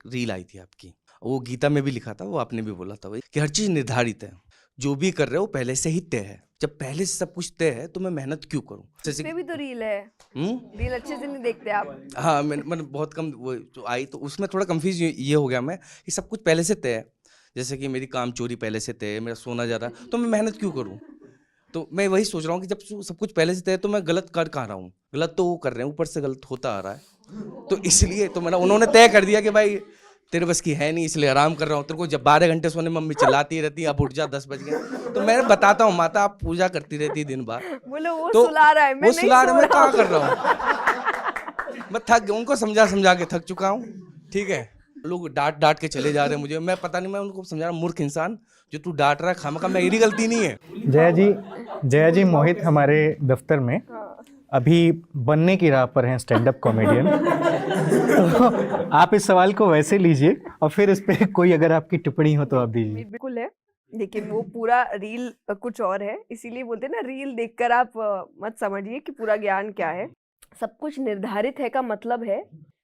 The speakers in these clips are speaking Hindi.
रील आई थी आपकी, वो गीता में भी लिखा था, वो आपने भी बोला था वही कि हर चीज निर्धारित है, जो भी कर रहे हो पहले से ही तय है। जब पहले से सब कुछ तय है तो मैं मेहनत क्यों करूं? जैसे इसमें भी तो रील है। रील अच्छे से नहीं देखते आप। हाँ, मैंने बहुत कम वो जो आई तो उसमें थोड़ा कंफ्यूज ये हो गया मैं कि सब कुछ पहले से तय है। जैसे कि मेरी काम चोरी पहले से तय है, मेरा सोना जा रहा है, तो मैं मेहनत क्यों करूं? तो मैं वही सोच रहा हूँ कि जब सब कुछ पहले से तय है तो मैं गलत कर कहाँ रहा हूँ? गलत तो वो कर रहे हैं, ऊपर से गलत होता आ रहा है। तो इसलिए तो मैंने उन्होंने तय कर दिया कि भाई तेरे बस की है नहीं, इसलिए आराम कर रहा हूँ। तेरे को जब 12 घंटे सोने में मम्मी चिल्लाती रहती है, अब उठ जा 10 बज गए। तो मैं बताता हूँ माता आप पूजा करती रहती है दिन भर, बोलो वो तो सुला रहा है, मैं वो नहीं सुला सो रहे, मैं रहा कहाँ हूँ। कर रहा हूँ? मैं थक गया, उनको समझा समझा के थक चुका हूँ। ठीक है, लोग डांट डांट के चले जा रहे हैं मुझे, मैं पता नहीं, मैं उनको समझा रहा, मूर्ख इंसान जो तू डांट रहा है खामखा, मेरी गलती नहीं है। जया जी मोहित हमारे दफ्तर में अभी बनने की राह पर हैं स्टैंड अप कॉमेडियन। तो आप इस सवाल को वैसे लीजिए और फिर इस पे कोई अगर आपकी टिप्पणी हो तो आप दीजिए। बिल्कुल है, लेकिन वो पूरा रील कुछ और है, इसीलिए बोलते हैं ना रील देखकर आप मत समझिए कि पूरा ज्ञान क्या है। सब कुछ निर्धारित है का मतलब है,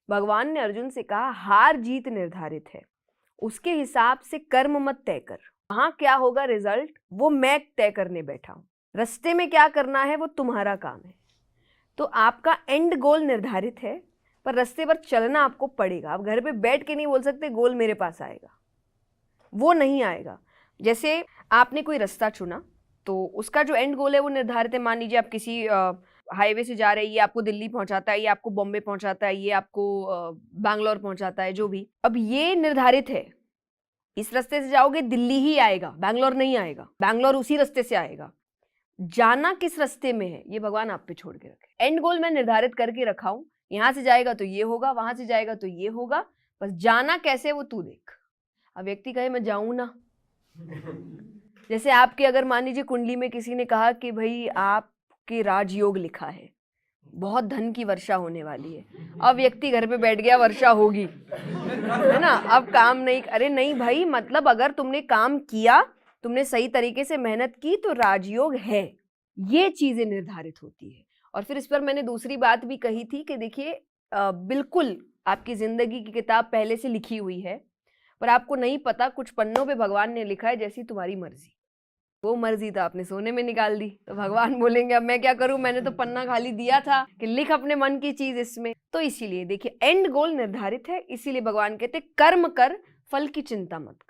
भगवान ने अर्जुन से कहा हार जीत निर्धारित है, उसके हिसाब से कर्म मत तय कर। वहां क्या होगा रिजल्ट वो मैं तय करने बैठा हूं। रास्ते में क्या करना है वो तुम्हारा काम है। तो आपका एंड गोल निर्धारित है, पर रास्ते पर चलना आपको पड़ेगा। आप घर पे बैठ के नहीं बोल सकते गोल मेरे पास आएगा, वो नहीं आएगा। जैसे आपने कोई रास्ता चुना तो उसका जो एंड गोल है वो निर्धारित है। मान लीजिए आप किसी हाईवे से जा रहे हैं, ये आपको दिल्ली पहुंचाता है, ये आपको बॉम्बे पहुंचाता है, ये आपको बैंगलोर पहुंचाता है, जो भी। अब ये निर्धारित है, इस रास्ते से जाओगे दिल्ली ही आएगा, बैंगलोर नहीं आएगा, बैंगलोर उसी रास्ते से आएगा। जाना किस रास्ते में है ये भगवान आप पे छोड़ के रखे। एंड गोल मैं निर्धारित करके रखा हूं, यहां से जाएगा तो ये होगा, वहां से जाएगा तो ये होगा, बस जाना कैसे वो तू देख। अब व्यक्ति कहे मैं जाऊं ना, जैसे आपके अगर मान लीजिए कुंडली में किसी ने कहा कि भाई आपके राजयोग लिखा है, बहुत धन की वर्षा होने वाली है, अब व्यक्ति घर पे बैठ गया वर्षा होगी, है ना, अब काम नहीं। अरे नहीं भाई, मतलब अगर तुमने काम किया, तुमने सही तरीके से मेहनत की तो राजयोग है। ये चीजें निर्धारित होती है। और फिर इस पर मैंने दूसरी बात भी कही थी कि देखिए बिल्कुल आपकी जिंदगी की किताब पहले से लिखी हुई है, पर आपको नहीं पता कुछ पन्नों पे भगवान ने लिखा है जैसी तुम्हारी मर्जी। वो मर्जी तो आपने सोने में निकाल दी, तो भगवान बोलेंगे अब मैं क्या करूं, मैंने तो पन्ना खाली दिया था कि लिख अपने मन की चीज इसमें। तो इसीलिए देखिए एंड गोल निर्धारित है, इसीलिए भगवान कहते कर्म कर फल की चिंता मत कर।